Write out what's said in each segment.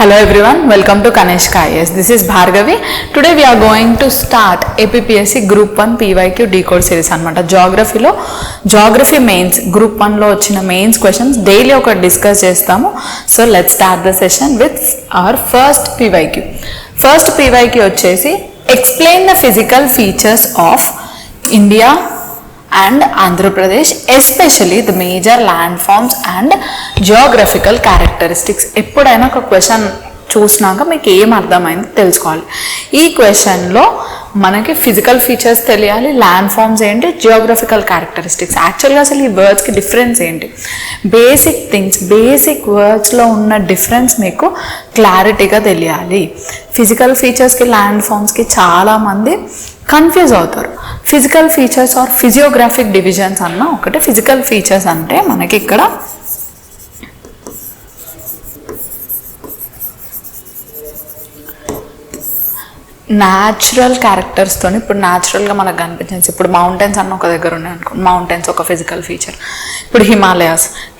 Hello everyone, welcome to Kanishka IAS. This is Bhargavi. Today we are going to start APPSC Group 1 PYQ Decode series అనమాట. Geography mains Group 1 లో వచ్చిన mains questions daily ఒక discuss చేస్తాము. So let's start the session with our first PYQ. First PYQ వచ్చేసి explain the physical features of India and Andhra Pradesh, especially the major landforms and geographical characteristics. ఎప్పుడైనా ఒక question చూసినాక మీకు ఏం అర్థమైంది తెలుసుకోవాలి. ఈ క్వశ్చన్లో మనకి ఫిజికల్ ఫీచర్స్ తెలియాలి, ల్యాండ్ ఫామ్స్ ఏంటి, జియోగ్రఫికల్ క్యారెక్టరిస్టిక్స్. యాక్చువల్గా అసలు ఈ వర్డ్స్కి డిఫరెన్స్ ఏంటి, బేసిక్ థింగ్స్, బేసిక్ వర్డ్స్లో ఉన్న డిఫరెన్స్ మీకు క్లారిటీగా తెలియాలి. ఫిజికల్ ఫీచర్స్కి ల్యాండ్ ఫామ్స్కి చాలామంది కన్ఫ్యూజ్ అవుతారు. Physical features or physiographic divisions అన్న ఒకటి. ఫిజికల్ ఫీచర్స్ అంటే మనకి ఇక్కడ న్యాచురల్ క్యారెక్టర్స్తో, ఇప్పుడు న్యాచురల్గా మనకు కనిపించేసి, ఇప్పుడు మౌంటైన్స్ అన్న ఒక దగ్గర ఉన్నాయి అనుకో, మౌంటైన్స్ ఒక ఫిజికల్ ఫీచర్. ఇప్పుడు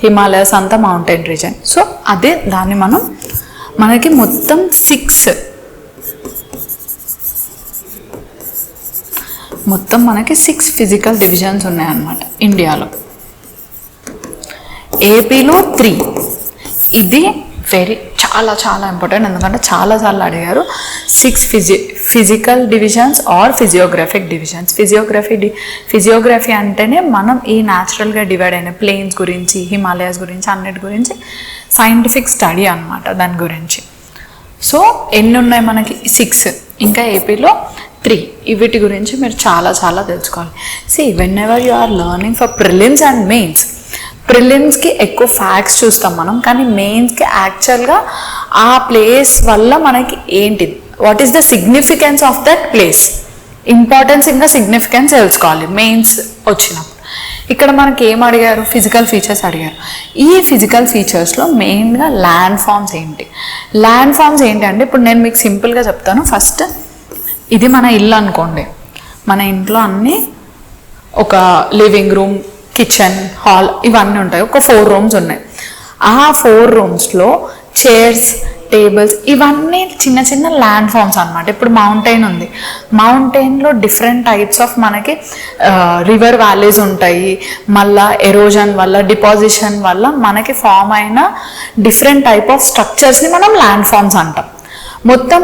హిమాలయాస్ అంతా మౌంటైన్ రీజన్. సో అదే దాన్ని మనకి మొత్తం సిక్స్ ఫిజికల్ డివిజన్స్ ఉన్నాయన్నమాట ఇండియాలో. ఏపీలో 3. ఇది చాలా ఇంపార్టెంట్, ఎందుకంటే చాలాసార్లు అడిగారు. 6 physical divisions or physiographic divisions. Physiography అంటేనే మనం ఈ న్యాచురల్గా డివైడ్ అయిన ప్లేన్స్ గురించి, హిమాలయాస్ గురించి, అన్నిటి గురించి సైంటిఫిక్ స్టడీ అనమాట దాని గురించి. సో ఎన్ని ఉన్నాయి మనకి? 6. ఇంకా ఏపీలో 3. వీటి గురించి మీరు చాలా తెలుసుకోవాలి. Whenever you are learning for prelims and mains, ప్రిలిమ్స్కి ఎక్కువ ఫ్యాక్ట్స్ చూస్తాం మనం, కానీ మెయిన్స్కి యాక్చువల్గా ఆ ప్లేస్ వల్ల మనకి ఏంటి, what is the significance of that place, importance ఇంకా సిగ్నిఫికెన్స్ తెలుసుకోవాలి మెయిన్స్ వచ్చినప్పుడు. ఇక్కడ మనకి ఏం అడిగారు? ఫిజికల్ ఫీచర్స్ అడిగారు. ఈ ఫిజికల్ ఫీచర్స్లో మెయిన్గా ల్యాండ్ ఫామ్స్ ఏంటి అంటే, ఇప్పుడు నేను మీకు సింపుల్గా చెప్తాను. ఫస్ట్ ఇది మన ఇల్లు అనుకోండి. మన ఇంట్లో అన్నీ ఒక లివింగ్ రూమ్, కిచెన్, హాల్ ఇవన్నీ ఉంటాయి. ఒక 4 రూమ్స్ ఉన్నాయి. ఆ 4 రూమ్స్లో చైర్స్, టేబుల్స్ ఇవన్నీ చిన్న ల్యాండ్ ఫామ్స్ అనమాట. ఇప్పుడు మౌంటైన్ ఉంది, మౌంటైన్లో డిఫరెంట్ టైప్స్ ఆఫ్ మనకి రివర్ వ్యాలీస్ ఉంటాయి. మళ్ళా ఎరోజన్ వల్ల, డిపాజిషన్ వల్ల మనకి ఫామ్ అయిన డిఫరెంట్ టైప్ ఆఫ్ స్ట్రక్చర్స్ని మనం ల్యాండ్ ఫామ్స్ అంటాం. మొత్తం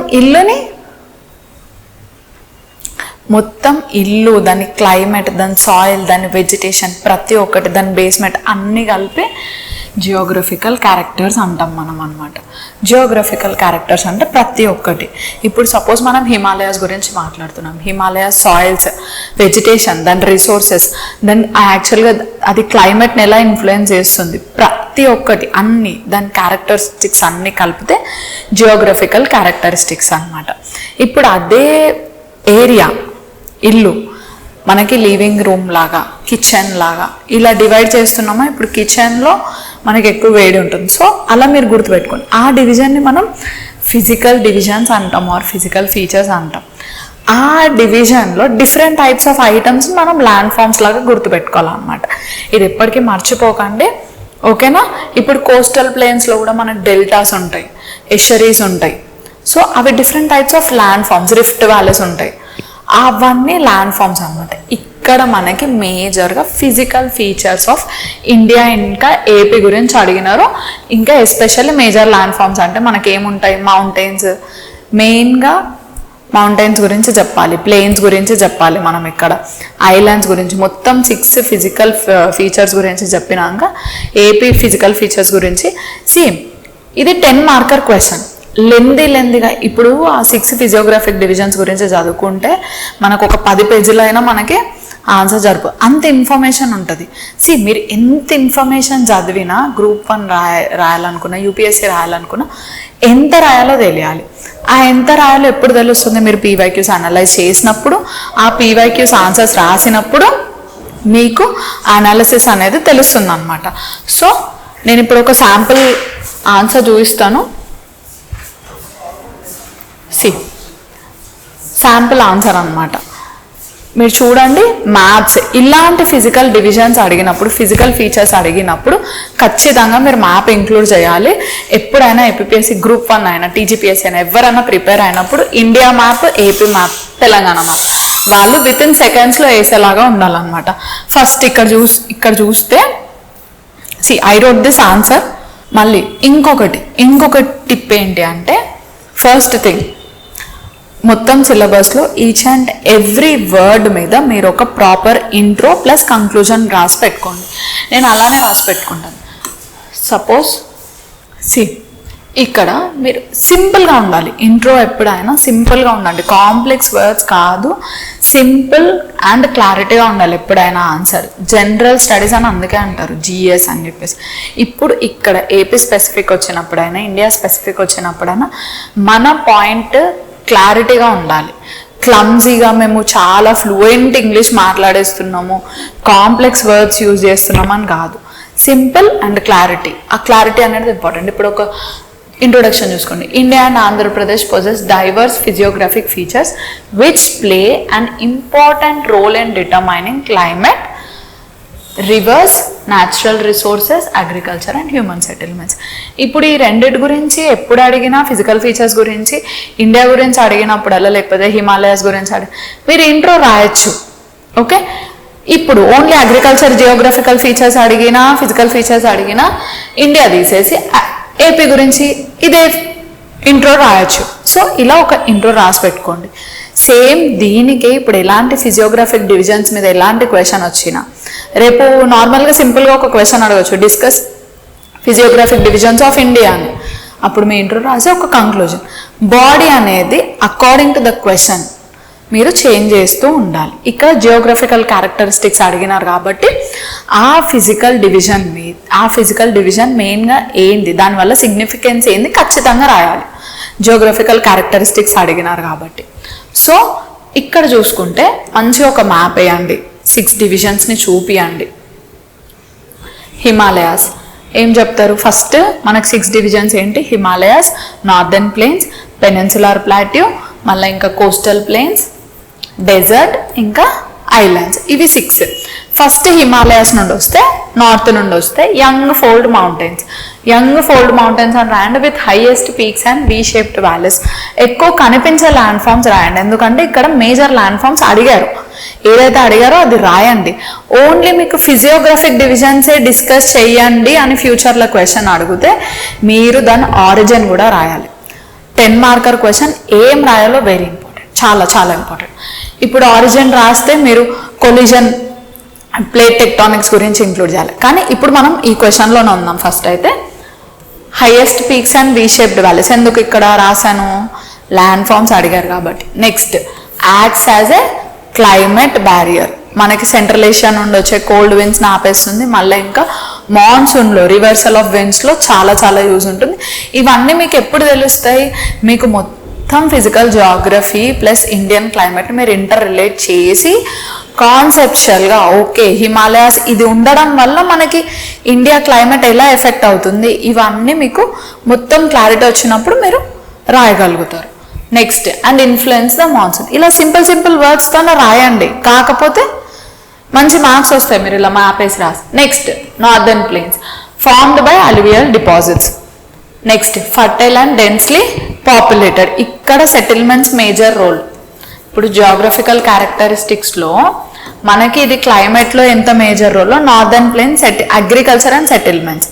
ఇల్లు, దాని క్లైమేట్, దాని సాయిల్, దాని వెజిటేషన్, ప్రతి ఒక్కటి, దాని బేస్మెంట్ అన్నీ కలిపి జియోగ్రఫికల్ క్యారెక్టర్స్ అంటాం మనం అనమాట. జియోగ్రఫికల్ క్యారెక్టర్స్ అంటే ప్రతి ఒక్కటి. ఇప్పుడు సపోజ్ మనం హిమాలయాస్ గురించి మాట్లాడుతున్నాం. హిమాలయాస్ సాయిల్స్, వెజిటేషన్, దాని రిసోర్సెస్, దాని యాక్చువల్గా అది క్లైమేట్ని ఎలా ఇన్ఫ్లుయెన్స్ చేస్తుంది, ప్రతి ఒక్కటి అన్నీ దాని క్యారెక్టరిస్టిక్స్ అన్నీ కలిపితే జియోగ్రఫికల్ క్యారెక్టరిస్టిక్స్ అనమాట. ఇప్పుడు అదే ఏరియా, ఇల్లు మనకి లివింగ్ రూమ్ లాగా, కిచెన్ లాగా ఇలా డివైడ్ చేస్తున్నామా. ఇప్పుడు కిచెన్లో మనకి ఎక్కువ వేడి ఉంటుంది. సో అలా మీరు గుర్తుపెట్టుకోండి. ఆ డివిజన్ని మనం ఫిజికల్ డివిజన్స్ అంటాం ఆర్ ఫిజికల్ ఫీచర్స్ అంటాం. ఆ డివిజన్లో డిఫరెంట్ టైప్స్ ఆఫ్ ఐటమ్స్ మనం ల్యాండ్ ఫామ్స్ లాగా గుర్తుపెట్టుకోవాలన్నమాట. ఇది ఎప్పటికీ మర్చిపోకండి, ఓకేనా. ఇప్పుడు కోస్టల్ ప్లేన్స్లో కూడా మనకు డెల్టాస్ ఉంటాయి, ఎషరీస్ ఉంటాయి. సో అవి different types of land forms, rift valleys ఉంటాయి, అవన్నీ ల్యాండ్ ఫామ్స్ అనమాట. ఇక్కడ మనకి మేజర్గా ఫిజికల్ ఫీచర్స్ ఆఫ్ ఇండియా ఇంకా ఏపీ గురించి అడిగినారు. ఇంకా ఎస్పెషల్లీ మేజర్ ల్యాండ్ ఫామ్స్ అంటే మనకి ఏముంటాయి? మౌంటైన్స్, మెయిన్గా మౌంటైన్స్ గురించి చెప్పాలి, ప్లేన్స్ గురించి చెప్పాలి మనం. ఇక్కడ ఐలాండ్స్ గురించి మొత్తం 6 ఫిజికల్ ఫీచర్స్ గురించి చెప్పినాక ఏపీ ఫిజికల్ ఫీచర్స్ గురించి. ఇది 10 మార్కర్ క్వశ్చన్. లెందీగా ఇప్పుడు ఆ 6 ఫిజియోగ్రాఫిక్ డివిజన్స్ గురించి చదువుకుంటే మనకు ఒక 10 పేజీలో అయినా మనకి ఆన్సర్ జరుపు, అంత ఇన్ఫర్మేషన్ ఉంటుంది. మీరు ఎంత ఇన్ఫర్మేషన్ చదివినా గ్రూప్ 1 రాయాలనుకున్నా, యూపీఎస్సీ రాయాలనుకున్నా ఎంత రాయాలో తెలియాలి. ఆ ఎంత రాయాలో ఎప్పుడు తెలుస్తుంది? మీరు పీవైక్యూస్ అనలైజ్ చేసినప్పుడు, ఆ పీవైక్యూస్ ఆన్సర్స్ రాసినప్పుడు మీకు అనాలిసిస్ అనేది తెలుస్తుంది అనమాట. సో నేను ఇప్పుడు ఒక శాంపుల్ ఆన్సర్ చూపిస్తాను. శాంపుల్ ఆన్సర్ అనమాట. మీరు చూడండి మ్యాప్స్, ఇలాంటి ఫిజికల్ డివిజన్స్ అడిగినప్పుడు, ఫిజికల్ ఫీచర్స్ అడిగినప్పుడు ఖచ్చితంగా మీరు మ్యాప్ ఇంక్లూడ్ చేయాలి. ఎప్పుడైనా ఏపీఎస్సి గ్రూప్ 1 అయినా టీజీపీఎస్సీ అయినా ఎవరైనా ప్రిపేర్ అయినప్పుడు India map, AP map, Telangana map వాళ్ళు విత్ ఇన్ సెకండ్స్లో వేసేలాగా ఉండాలన్నమాట. ఫస్ట్ ఇక్కడ చూస్తే ఐ రోట్ దిస్ ఆన్సర్. మళ్ళీ ఇంకొక టిప్ ఏంటి అంటే, ఫస్ట్ థింగ్ మొత్తం సిలబస్లో ఈచ్ అండ్ ఎవ్రీ వర్డ్ మీద మీరు ఒక ప్రాపర్ ఇంట్రో ప్లస్ కంక్లూజన్ రాసి పెట్టుకోండి. నేను అలానే రాసి పెట్టుకుంటాను. సపోజ్ ఇక్కడ మీరు సింపుల్గా ఉండాలి. ఇంట్రో ఎప్పుడైనా సింపుల్గా ఉండండి, కాంప్లెక్స్ వర్డ్స్ కాదు, సింపుల్ అండ్ క్లారిటీగా ఉండాలి ఎప్పుడైనా ఆన్సర్. జనరల్ స్టడీస్ అని అందుకే అంటారు జిఎస్ అని చెప్పేసి. ఇప్పుడు ఇక్కడ ఏపీ స్పెసిఫిక్ వచ్చినప్పుడైనా, ఇండియా స్పెసిఫిక్ వచ్చినప్పుడైనా మన పాయింట్ క్లారిటీగా ఉండాలి. క్లమ్జీగా మేము చాలా ఫ్లూయెంట్ ఇంగ్లీష్ మాట్లాడేస్తున్నాము, కాంప్లెక్స్ వర్డ్స్ యూజ్ చేస్తున్నాము అని కాదు. సింపుల్ అండ్ క్లారిటీ, ఆ క్లారిటీ అనేది ఇంపార్టెంట్. ఇప్పుడు ఒక ఇంట్రొడక్షన్ చూసుకోండి. India and Andhra Pradesh possess diverse physiographic features which play an important role in determining climate, rivers, natural resources, agriculture and human settlements. ఇప్పుడు ఈ రెండిటి గురించి ఎప్పుడు అడిగినా, ఫిజికల్ ఫీచర్స్ గురించి ఇండియా గురించి అడిగినప్పుడల్లా, లేకపోతే హిమాలయాస్ గురించి మీరు ఇంట్రో రాయొచ్చు. ఓకే, ఇప్పుడు ఓన్లీ అగ్రికల్చర్ జియోగ్రఫికల్ ఫీచర్స్ అడిగినా, ఫిజికల్ ఫీచర్స్ అడిగినా ఇండియా తీసేసి ఏపీ గురించి ఇదే ఇంట్రో రాయొచ్చు. సో ఇలా ఒక ఇంట్రో రాసి పెట్టుకోండి. సేమ్ దీనికి ఇప్పుడు ఎలాంటి ఫిజియోగ్రఫిక్ డివిజన్స్ మీద ఎలాంటి క్వశ్చన్ వచ్చినా, రేపు నార్మల్గా సింపుల్గా ఒక క్వశ్చన్ అడగచ్చు, discuss physiographic divisions of India అని. అప్పుడు మీ ఇంట్రో రాసి ఒక కంక్లూజన్. బాడీ అనేది అకార్డింగ్ టు ద క్వశ్చన్ మీరు చేంజ్ చేస్తూ ఉండాలి. ఇక్కడ జియోగ్రఫికల్ క్యారెక్టరిస్టిక్స్ అడిగినారు కాబట్టి ఆ ఫిజికల్ డివిజన్ మెయిన్గా ఏంది, దానివల్ల సిగ్నిఫికెన్స్ ఏంది ఖచ్చితంగా రాయాలి. జియోగ్రఫికల్ క్యారెక్టరిస్టిక్స్ అడిగినారు కాబట్టి. సో ఇక్కడ చూసుకుంటే మంచి ఒక మ్యాప్ వేయండి, 6 డివిజన్స్ని చూపియండి. హిమాలయాస్ ఏం చెప్తారు, ఫస్ట్ మనకు 6 డివిజన్స్ ఏంటి, Himalayas, northern plains, peninsular plateau, మళ్ళీ ఇంకా కోస్టల్ ప్లేన్స్, డెజర్ట్, ఇంకా ఐలాండ్స్. ఇవి 6. ఫస్ట్ హిమాలయాస్ నుండి వస్తే, నార్త్ నుండి వస్తే యంగ్ ఫోల్డ్ మౌంటైన్స్ అండ్ రాయండి with highest peaks and V shaped valleys. ఎక్కువ కనిపించే ల్యాండ్ ఫామ్స్ రాయండి, ఎందుకంటే ఇక్కడ మేజర్ ల్యాండ్ ఫామ్స్ అడిగారు. ఏదైతే అడిగారో అది రాయండి. ఓన్లీ మీకు ఫిజియోగ్రఫిక్ డివిజన్సే డిస్కస్ చేయండి అని ఫ్యూచర్లో క్వశ్చన్ అడిగితే మీరు దాని ఆరిజిన్ కూడా రాయాలి. 10 మార్కర్ క్వశ్చన్ ఏం రాయాలో వెరీ ఇంపార్టెంట్, చాలా చాలా ఇంపార్టెంట్. ఇప్పుడు ఆరిజిన్ రాస్తే మీరు కొలిజన్, ప్లేట్ టెక్టానిక్స్ గురించి ఇంక్లూడ్ చేయాలి. కానీ ఇప్పుడు మనం ఈ క్వశ్చన్లోనే ఉందాం. ఫస్ట్ అయితే highest peaks and V shaped valleys. ఎందుకు ఇక్కడ రాశాను, ల్యాండ్ ఫామ్స్ అడిగారు కాబట్టి. Next acts as a climate barrier, మనకి సెంట్రల్ ఏషియా నుండి వచ్చే కోల్డ్ విండ్స్ని ఆపేస్తుంది. మళ్ళీ ఇంకా మాన్సూన్లో, రివర్సల్ ఆఫ్ విండ్స్లో చాలా చాలా యూజ్ ఉంటుంది. ఇవన్నీ మీకు ఎప్పుడు తెలుస్తాయి, మీకు మొత్తం physical Geography plus Indian climate మీరు ఇంటర్ రిలేట్ చేసి కాన్సెప్చువల్గా ఓకే హిమాలయాస్ ఇది ఉండడం వల్ల మనకి ఇండియా క్లైమేట్ ఎలా ఎఫెక్ట్ అవుతుంది, ఇవన్నీ మీకు మొత్తం క్లారిటీ వచ్చినప్పుడు మీరు రాయగలుగుతారు. Next and influence the monsoon. ఇలా సింపుల్ వర్డ్స్తోనే రాయండి, కాకపోతే మంచి మార్క్స్ వస్తాయి మీరు ఇలా మ్యాప్ వేసి రాసి. Next northern plains formed by alluvial deposits. Next fertile and densely populated, ఇక్కడ సెటిల్మెంట్స్ మేజర్ రోల్. ఇప్పుడు జియోగ్రఫికల్ క్యారెక్టరిస్టిక్స్లో మనకి ఇది క్లైమేట్లో ఎంత మేజర్ రోల్లో, northern plains agriculture and settlements,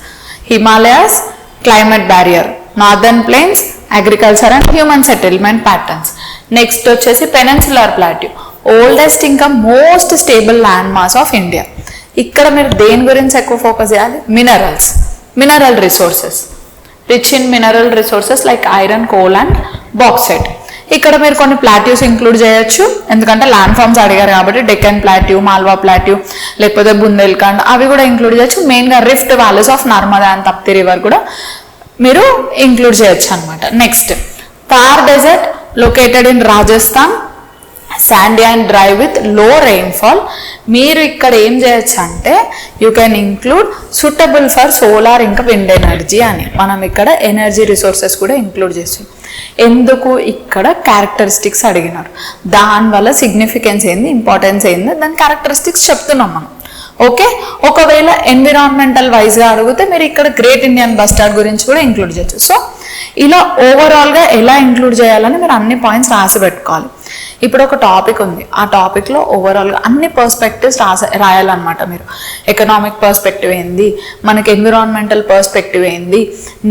Himalayas climate barrier, northern plains agriculture and human settlement patterns. Next వచ్చేసి peninsular plateau, oldest ఇంకా most stable land mass of India. ఇక్కడ మీరు దేని గురించి ఎక్కువ ఫోకస్ చేయాలి, mineral resources, rich in mineral resources like iron, coal and bauxite. ఇక్కడ మీరు కొన్ని ప్లాట్యూస్ ఇంక్లూడ్ చేయొచ్చు, ఎందుకంటే ల్యాండ్ ఫామ్స్ అడిగారు కాబట్టి. డెక్కన్ ప్లాట్యూ, మాల్వా ప్లాట్యూ, లేకపోతే బుందేల్ఖండ్ అవి కూడా ఇంక్లూడ్ చేయొచ్చు. మెయిన్గా rift valleys of Narmada and Tapti river కూడా మీరు ఇంక్లూడ్ చేయొచ్చు అనమాట. Next Thar desert located in Rajasthan, sandy and dry with low rainfall. మీరు ఇక్కడ ఏం చేయొచ్చు అంటే you can include suitable for solar ఇంకా విండ్ ఎనర్జీ అని. మనం ఇక్కడ ఎనర్జీ రిసోర్సెస్ కూడా ఇంక్లూడ్ చేస్తాం. ఎందుకు ఇక్కడ క్యారెక్టరిస్టిక్స్ అడిగినారు, దానివల్ల సిగ్నిఫికెన్స్ ఏంది, ఇంపార్టెన్స్ ఏంది, దాని క్యారెక్టరిస్టిక్స్ చెప్తున్నాం మనం. ఓకే, ఒకవేళ ఎన్విరాన్మెంటల్ వైజ్గా అడిగితే మీరు ఇక్కడ గ్రేట్ ఇండియన్ బస్టార్డ్ గురించి కూడా ఇంక్లూడ్ చేయొచ్చు. సో ఇలా ఓవరాల్గా ఎలా ఇంక్లూడ్ చేయాలని మీరు అన్ని పాయింట్స్ రాసి పెట్టుకోవాలి. ఇప్పుడు ఒక టాపిక్ ఉంది, ఆ టాపిక్లో ఓవరాల్గా అన్ని పర్స్పెక్టివ్స్ రాయాలన్నమాట. మీరు ఎకనామిక్ పర్స్పెక్టివ్ ఏంది, మనకి ఎన్విరాన్మెంటల్ పర్స్పెక్టివ్ ఏంది,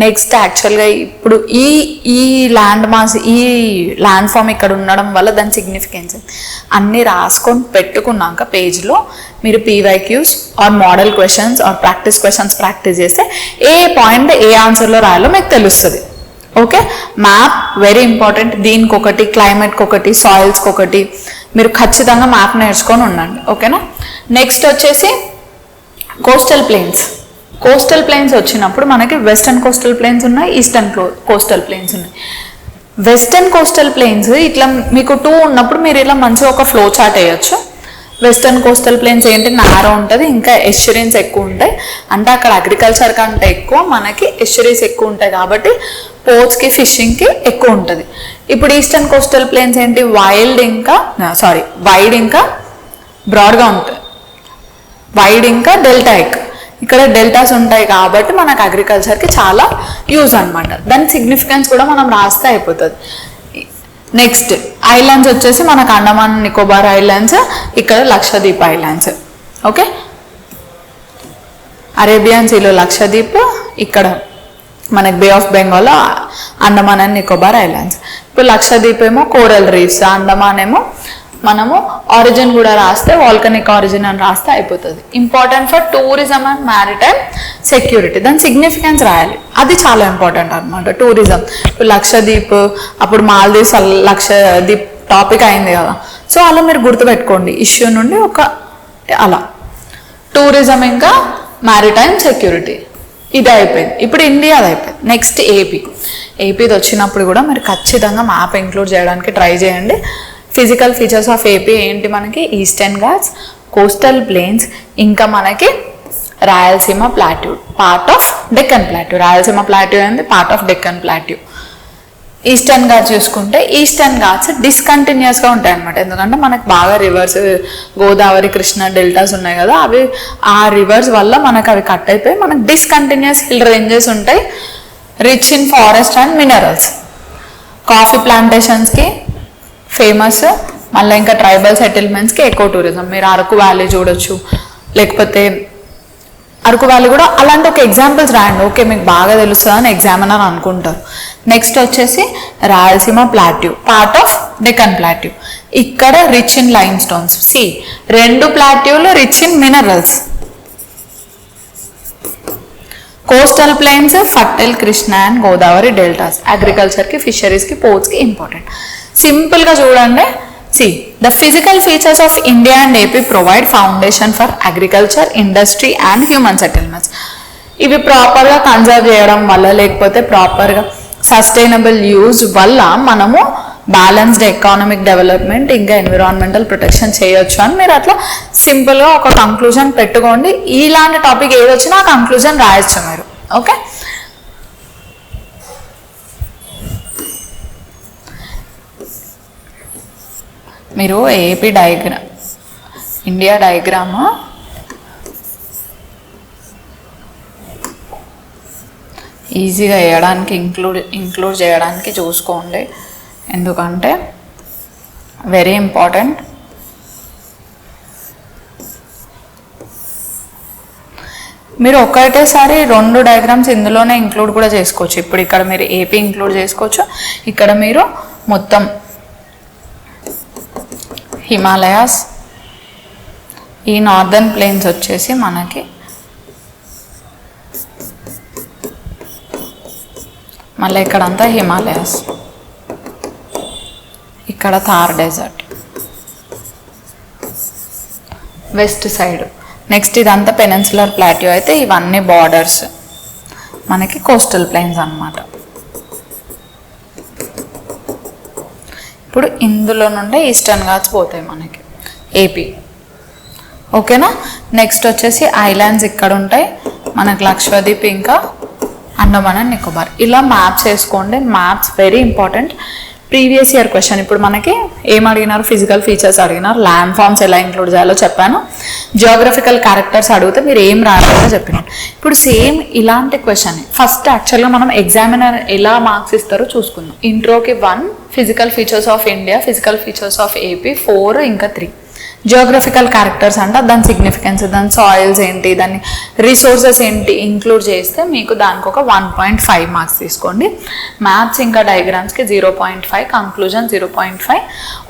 నెక్స్ట్ యాక్చువల్గా ఇప్పుడు ఈ ల్యాండ్ మాస్, ఈ ల్యాండ్ ఫామ్ ఇక్కడ ఉండడం వల్ల దాని సిగ్నిఫికెన్స్ అన్నీ రాసుకొని పెట్టుకున్నాక పేజ్లో మీరు PYQs or model questions or practice questions practice చేస్తే ఏ పాయింట్ ఏ ఆన్సర్లో రాయాలో మీకు తెలుస్తుంది. Okay, map very important. దీనికి ఒకటి, క్లైమేట్కి ఒకటి, సాయిల్స్కి ఒకటి, మీరు ఖచ్చితంగా మ్యాప్ నేర్చుకొని ఉండండి. ఓకేనా. నెక్స్ట్ వచ్చేసి కోస్టల్ ప్లేన్స్. కోస్టల్ ప్లేన్స్ వచ్చినప్పుడు మనకి వెస్టర్న్ కోస్టల్ ప్లేన్స్ ఉన్నాయి, ఈస్టర్న్ కోస్టల్ ప్లేన్స్ ఉన్నాయి. వెస్టర్న్ కోస్టల్ ప్లేన్స్ ఇట్లా మీకు 2 ఉన్నప్పుడు మీరు ఇలా మంచిగా ఒక ఫ్లో చార్ట్ వేయచ్చు. వెస్టర్న్ కోస్టల్ ప్లేన్స్ ఏంటి, నారో ఉంటుంది, ఇంకా ఎస్చరీన్స్ ఎక్కువ ఉంటాయి. అంటే అక్కడ అగ్రికల్చర్ కంటే ఎక్కువ మనకి ఎస్చరీస్ ఎక్కువ ఉంటాయి కాబట్టి పోర్ట్స్కి, ఫిషింగ్కి ఎక్కువ ఉంటుంది. ఇప్పుడు ఈస్టర్న్ కోస్టల్ ప్లేన్స్ ఏంటి, వైడ్ ఇంకా బ్రాడ్గా ఉంటుంది, వైడ్ ఇంకా డెల్టాయిక్. ఇక్కడ డెల్టాస్ ఉంటాయి కాబట్టి మనకు అగ్రికల్చర్కి చాలా యూజ్ అనమాట. దాని సిగ్నిఫికెన్స్ కూడా మనం రాస్తే అయిపోతుంది. నెక్స్ట్ ఐలాండ్స్ వచ్చేసి మనకు అండమాన్ నికోబార్ ఐలాండ్స్, ఇక్కడ లక్షద్వీప్ ఐలాండ్స్. ఓకే, అరేబియన్ సీలో లక్షద్వీప్, ఇక్కడ మనకి bay of Bengal, Andaman and Nicobar islands. ఇప్పుడు లక్షద్వీప్ ఏమో కోరల్ రీఫ్స్, అండమాన్ ఏమో మనము ఆరిజిన్ కూడా రాస్తే వాల్కనిక్ ఆరిజిన్ అని రాస్తే అయిపోతుంది. Important for tourism and maritime security, దాని సిగ్నిఫికెన్స్ రాయాలి, అది చాలా ఇంపార్టెంట్ అనమాట. టూరిజం ఇప్పుడు లక్షద్వీప్, అప్పుడు మాల్దీవ్స్ లక్షద్వీప్ టాపిక్ అయింది కదా, సో అలా మీరు గుర్తుపెట్టుకోండి ఇష్యూ నుండి ఒక అలా. టూరిజం ఇంకా మ్యారిటైమ్ సెక్యూరిటీ ఇది అయిపోయింది. ఇప్పుడు ఇండియాది అయిపోయింది. నెక్స్ట్ ఏపీది వచ్చినప్పుడు కూడా మీరు ఖచ్చితంగా మ్యాప్ ఇంక్లూడ్ చేయడానికి ట్రై చేయండి. ఫిజికల్ ఫీచర్స్ ఆఫ్ ఏపీ ఏంటి, మనకి ఈస్టర్న్ ఘాట్స్, కోస్టల్ ప్లేన్స్, ఇంకా మనకి Rayalaseema plateau, part of Deccan plateau. Rayalaseema plateau అనేది part of Deccan plateau. Eastern Ghats చూసుకుంటే ఈస్టర్న్ ఘాట్స్ డిస్కంటిన్యూస్గా ఉంటాయి అనమాట. ఎందుకంటే మనకు బాగా రివర్స్, గోదావరి, కృష్ణ డెల్టాస్ ఉన్నాయి కదా, అవి ఆ రివర్స్ వల్ల మనకు అవి కట్ అయిపోయి మనకు డిస్కంటిన్యూస్ హిల్ రేంజెస్ ఉంటాయి, rich in forest and minerals. Coffee ప్లాంటేషన్స్కి ఫేమస్, మళ్ళీ ఇంకా ట్రైబల్ సెటిల్మెంట్స్కి ఎకో టూరిజం. మీరు అరకు వ్యాలీ చూడొచ్చు, లేకపోతే అరకు వ్యాలీ కూడా అలాంటి ఒక ఎగ్జాంపుల్స్ రాయండి. ఓకే, మీకు బాగా తెలుస్తుందని ఎగ్జామినర్ అనుకుంటారు. నెక్స్ట్ వచ్చేసి Rayalaseema plateau, part of Deccan plateau. ఇక్కడ రిచ్ ఇన్ లైమ్ స్టోన్స్. రెండు ప్లాట్యూలు rich in minerals. Coastal plains fertile Krishna and Godavari deltas. అగ్రికల్చర్కి, ఫిషరీస్కి, పోర్ట్స్కి ఇంపార్టెంట్. సింపుల్గా చూడండి. The physical features of India and AP provide foundation for agriculture, industry and human settlements. ఇవి ప్రాపర్గా కన్జర్వ్ చేయడం వల్ల, లేకపోతే ప్రాపర్గా సస్టైనబుల్ యూజ్ వల్ల మనము బ్యాలెన్స్డ్ ఎకానమిక్ డెవలప్మెంట్ ఇంకా ఎన్విరాన్మెంటల్ ప్రొటెక్షన్ చేయొచ్చు అని మీరు అట్లా సింపుల్గా ఒక కంక్లూజన్ పెట్టుకోండి. ఇలాంటి టాపిక్ ఏది వచ్చినా ఆ కంక్లూజన్ రాయొచ్చు మీరు. ఓకే, మీరు ఏపీ డయాగ్రామ్, ఇండియా డయాగ్రామ్ ఈజీగా వేయడానికి ఇంక్లూడ్ చేయడానికి చూసుకోండి, ఎందుకంటే వెరీ ఇంపార్టెంట్. మీరు ఒకటేసారి 2 డయాగ్రామ్స్ ఇందులోనే ఇంక్లూడ్ కూడా చేసుకోవచ్చు. ఇప్పుడు ఇక్కడ మీరు ఏపీ ఇంక్లూడ్ చేసుకోవచ్చు, ఇక్కడ మీరు మొత్తం హిమాలయాస్, ఈ నార్దర్న్ ప్లేన్స్ వచ్చేసి మనకి మళ్ళీ ఇక్కడంతా హిమాలయాస్, ఇక్కడ Thar desert west side. Next ఇదంతా పెనిన్సులర్ ప్లాట్యూ అయితే ఇవన్నీ బార్డర్స్ మనకి కోస్టల్ ప్లేన్స్ అన్నమాట. ఇప్పుడు ఇందులో నుండే ఈస్టర్న్ ఘాట్స్ పోతాయి మనకి ఏపీ. ఓకేనా. నెక్స్ట్ వచ్చేసి ఐలాండ్స్ ఇక్కడ ఉంటాయి మనకి, లక్షద్వీప్ ఇంకా అండమాన్ అండ్ నికోబార్. ఇలా మ్యాప్స్ వేసుకోండి. Maps very important. Previous year question ఇప్పుడు మనకి ఏం అడిగినారు, ఫిజికల్ ఫీచర్స్ అడిగినారు, ల్యాండ్ ఫామ్స్ ఎలా ఇంక్లూడ్ చేయాలో చెప్పాను, జియోగ్రఫికల్ క్యారెక్టర్స్ అడిగితే మీరు ఏం రాయాలో చెప్పినారు. ఇప్పుడు సేమ్ ఇలాంటి క్వశ్చన్ ఫస్ట్ యాక్చువల్గా మనం ఎగ్జామినర్ ఎలా మార్క్స్ ఇస్తారో చూసుకుందాం. ఇంట్రోకి 1, physical features of India, physical features of AP 4, ఇంకా 3 జియోగ్రఫికల్ క్యారెక్టర్స్ అంటే దాని సిగ్నిఫికెన్స్, దాని సాయిల్స్ ఏంటి, దాని రిసోర్సెస్ ఏంటి ఇంక్లూడ్ చేస్తే మీకు దానికి ఒక 1.5 మార్క్స్ తీసుకోండి. మ్యాథ్స్ ఇంకా డయాగ్రామ్స్కి 0.5, కంక్లూజన్ 0.5,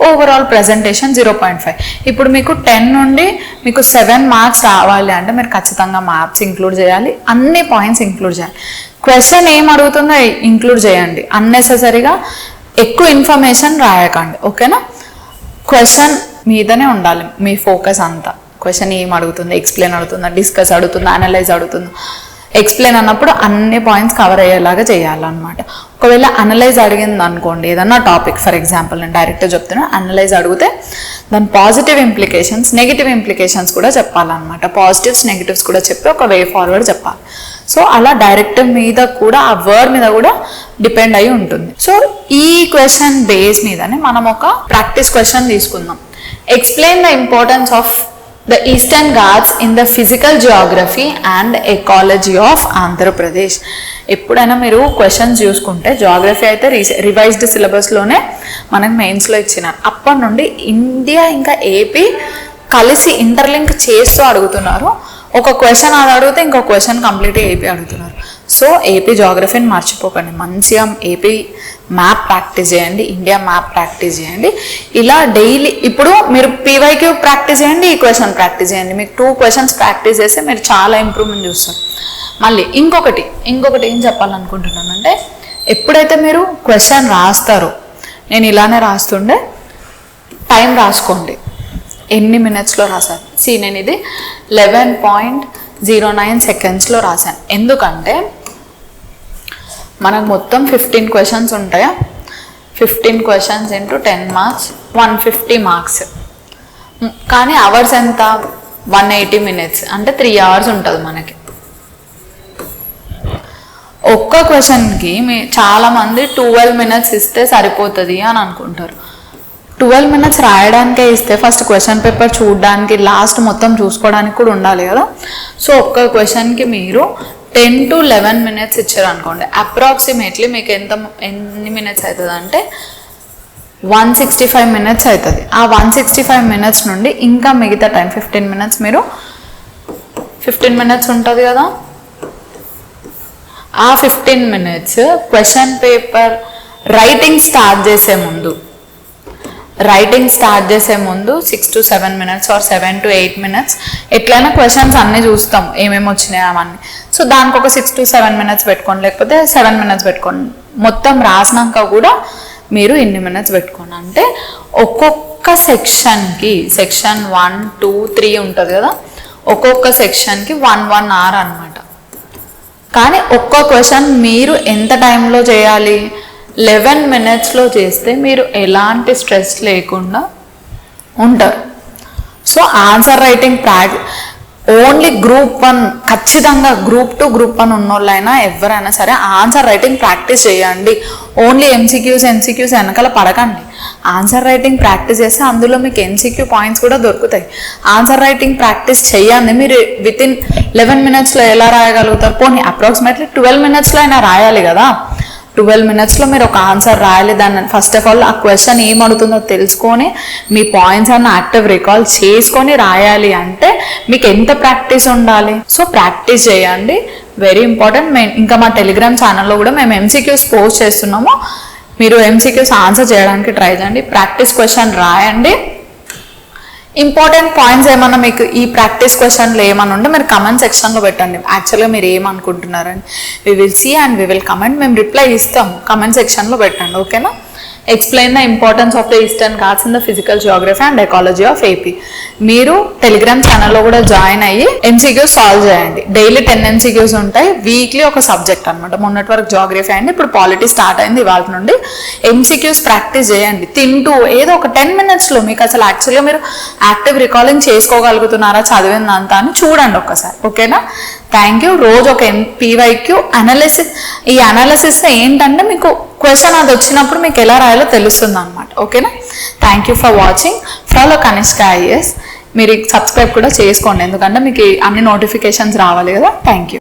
ఓవరాల్ ప్రజెంటేషన్ 0.5. ఇప్పుడు మీకు 10 నుండి మీకు 7 మార్క్స్ రావాలి అంటే మీరు ఖచ్చితంగా మ్యాథ్స్ ఇంక్లూడ్ చేయాలి, అన్ని పాయింట్స్ ఇంక్లూడ్ చేయాలి. క్వశ్చన్ ఏం అడుగుతుందో ఇంక్లూడ్ చేయండి, అన్నెసెసరీగా ఎక్కువ ఇన్ఫర్మేషన్ రాయకండి. ఓకేనా. క్వశ్చన్ మీదనే ఉండాలి మీ ఫోకస్ అంతా. క్వశ్చన్ ఏం అడుగుతుంది, ఎక్స్ప్లెయిన్ అడుగుతుందా, డిస్కస్ అడుగుతుందా, అనలైజ్ అడుగుతుందా. ఎక్స్ప్లెయిన్ అన్నప్పుడు అన్ని పాయింట్స్ కవర్ అయ్యేలాగా చేయాలన్నమాట. ఒకవేళ అనలైజ్ అడిగింది అనుకోండి ఏదన్నా టాపిక్, ఫర్ ఎగ్జాంపుల్ నేను డైరెక్ట్గా చెప్తున్నా, అనలైజ్ అడిగితే దాని పాజిటివ్ ఇంప్లికేషన్స్, నెగిటివ్ ఇంప్లికేషన్స్ కూడా చెప్పాలన్నమాట. పాజిటివ్స్ నెగిటివ్స్ కూడా చెప్పి ఒక వే ఫార్వర్డ్ చెప్పాలి. సో అలా డైరెక్ట్ మీద కూడా ఆ వర్డ్ మీద కూడా డిపెండ్ అయి ఉంటుంది. సో ఈ క్వశ్చన్ బేస్ మీదనే మనం ఒక ప్రాక్టీస్ క్వశ్చన్ తీసుకుందాం. Explain the importance of the Eastern Ghats in the physical geography and ecology of Andhra Pradesh. ఎప్పుడైనా మీరు క్వశ్చన్స్ చూసుకుంటే జాగ్రఫీ అయితే రివైజ్డ్ సిలబస్లోనే మనకు మెయిన్స్లో ఇచ్చినారు. అప్పటి నుండి ఇండియా ఇంకా ఏపీ కలిసి ఇంటర్లింక్ చేస్తూ అడుగుతున్నారు. ఒక క్వశ్చన్ అది అడిగితే ఇంకో క్వశ్చన్ కంప్లీట్గా ఏపీ అడుగుతున్నారు. సో ఏపీ జాగ్రఫీని మర్చిపోకండి, మంచిగా ఏపీ మ్యాప్ ప్రాక్టీస్ చేయండి, ఇండియా మ్యాప్ ప్రాక్టీస్ చేయండి. ఇలా డైలీ ఇప్పుడు మీరు పీవైక్యూ ప్రాక్టీస్ చేయండి, ఈ క్వశ్చన్ ప్రాక్టీస్ చేయండి. మీకు 2 క్వశ్చన్స్ ప్రాక్టీస్ చేస్తే మీరు చాలా ఇంప్రూవ్మెంట్ చూస్తారు. మళ్ళీ ఇంకొకటి ఏం చెప్పాలనుకుంటున్నానంటే, ఎప్పుడైతే మీరు క్వశ్చన్ రాస్తారో, నేను ఇలానే రాస్తుండే, టైం రాసుకోండి ఎన్ని మినిట్స్లో రాశాను. నేను ఇది 11.09 సెకండ్స్లో రాశాను. ఎందుకంటే మనకు మొత్తం 15 క్వశ్చన్స్ ఉంటాయా, 15 క్వశ్చన్స్ ఇంటూ 10 మార్క్స్ 150 మార్క్స్. కానీ అవర్స్ ఎంత, 180 మినిట్స్, అంటే 3 అవర్స్ ఉంటుంది మనకి. ఒక్క క్వశ్చన్కి చాలామంది 12 మినిట్స్ ఇస్తే సరిపోతుంది అని అనుకుంటారు. 12 మినిట్స్ రాయడానికే ఇస్తే ఫస్ట్ క్వశ్చన్ పేపర్ చూడడానికి, లాస్ట్ మొత్తం చూసుకోవడానికి కూడా ఉండాలి కదా. సో ఒక్క క్వశ్చన్కి మీరు 10 to 11 మినిట్స్ ఇచ్చారు అనుకోండి, అప్రాక్సిమేట్లీ మీకు ఎన్ని మినిట్స్ అవుతుంది అంటే 165 మినిట్స్ అవుతుంది. ఆ 165 మినిట్స్ నుండి ఇంకా మిగతా టైం 15 మినిట్స్ మీరు 15 మినిట్స్ ఉంటుంది కదా, ఆ 15 minutes question paper writing start చేసే ముందు 6 to 7 minutes or 7 to 8 minutes ఎట్లయినా క్వశ్చన్స్ అన్నీ చూస్తాం ఏమేమి వచ్చినాయి అవన్నీ. సో దానికి ఒక 6 to 7 మినిట్స్ పెట్టుకోండి, లేకపోతే 7 మినిట్స్ పెట్టుకోండి. మొత్తం రాసినాక కూడా మీరు ఇన్ని మినిట్స్ పెట్టుకోండి. అంటే ఒక్కొక్క సెక్షన్కి, సెక్షన్ 1, 2, 3 ఉంటుంది కదా, ఒక్కొక్క సెక్షన్కి 1 hour అనమాట. కానీ ఒక్క క్వశ్చన్ మీరు ఎంత టైంలో చేయాలి, 11 మినిట్స్లో చేస్తే మీరు ఎలాంటి స్ట్రెస్ లేకుండా ఉంటారు. So answer writing only group 1, ఖచ్చితంగా గ్రూప్ 2, గ్రూప్ 1 ఉన్నోళ్ళైనా ఎవరైనా సరే ఆన్సర్ రైటింగ్ ప్రాక్టీస్ చేయండి. ఓన్లీ ఎంసీక్యూస్ వెనకాల పడకండి. ఆన్సర్ రైటింగ్ ప్రాక్టీస్ చేస్తే అందులో మీకు ఎంసీక్యూ పాయింట్స్ కూడా దొరుకుతాయి. ఆన్సర్ రైటింగ్ ప్రాక్టీస్ చేయండి. మీరు వితిన్ 11 మినిట్స్లో ఎలా రాయగలుగుతారు, పోనీ అప్రాక్సిమేట్లీ 12 మినిట్స్లో అయినా రాయాలి కదా. 12 మినిట్స్లో మీరు ఒక ఆన్సర్ రాయాలి. దాన్ని ఫస్ట్ ఆఫ్ ఆల్ ఆ క్వశ్చన్ ఏం అడుగుతుందో తెలుసుకొని మీ పాయింట్స్ అన్న యాక్టివ్ రికాల్ చేసుకొని రాయాలి. అంటే మీకు ఎంత ప్రాక్టీస్ ఉండాలి. సో ప్రాక్టీస్ చేయండి, వెరీ ఇంపార్టెంట్. ఇంకా మా టెలిగ్రామ్ ఛానల్లో కూడా మేము ఎంసీక్యూస్ పోస్ట్ చేస్తున్నాము. మీరు ఎంసీక్యూస్ ఆన్సర్ చేయడానికి ట్రై చేయండి, ప్రాక్టీస్ క్వశ్చన్ రాయండి. ఇంపార్టెంట్ పాయింట్స్ ఏమన్నా మీకు ఈ ప్రాక్టీస్ క్వశ్చన్లు ఏమన్నా ఉంటే మీరు కమెంట్ సెక్షన్లో పెట్టండి. యాక్చువల్గా మీరు ఏమనుకుంటున్నారని we will see and we will comment. మేము రిప్లై ఇస్తాము, కమెంట్ సెక్షన్లో పెట్టండి. ఓకేనా. Explain the importance of the Eastern Ghats in the physical geography and ecology of AP. మీరు టెలిగ్రామ్ ఛానల్లో కూడా జాయిన్ అయ్యి MCQs సాల్వ్ చేయండి. డైలీ 10 MCQs ఉంటాయి, వీక్లీ ఒక సబ్జెక్ట్ అనమాట. మొన్నటి వరకు జాగ్రఫీ అయింది, ఇప్పుడు పాలిటీ స్టార్ట్ అయింది. ఇవాళ నుండి MCQs ప్రాక్టీస్ చేయండి తింటూ. ఏదో ఒక 10 minutesలో మీకు అసలు యాక్చువల్గా మీరు యాక్టివ్ రికాలింగ్ చేసుకోగలుగుతున్నారా చదివిందంతా అని చూడండి ఒక్కసారి. ఓకేనా? Thank you. రోజు ఒక PYQ అనాలిసిస్. ఈ అనాలిసిస్ ఏంటంటే మీకు క్వశ్చన్ అది వచ్చినప్పుడు మీకు ఎలా రాయాలో తెలుస్తుంది అనమాట. ఓకేనా? Thank you for watching. Follow Kanishka IAS. మీరు సబ్స్క్రైబ్ కూడా చేసుకోండి, ఎందుకంటే మీకు అన్ని నోటిఫికేషన్స్ రావాలి కదా. Thank you.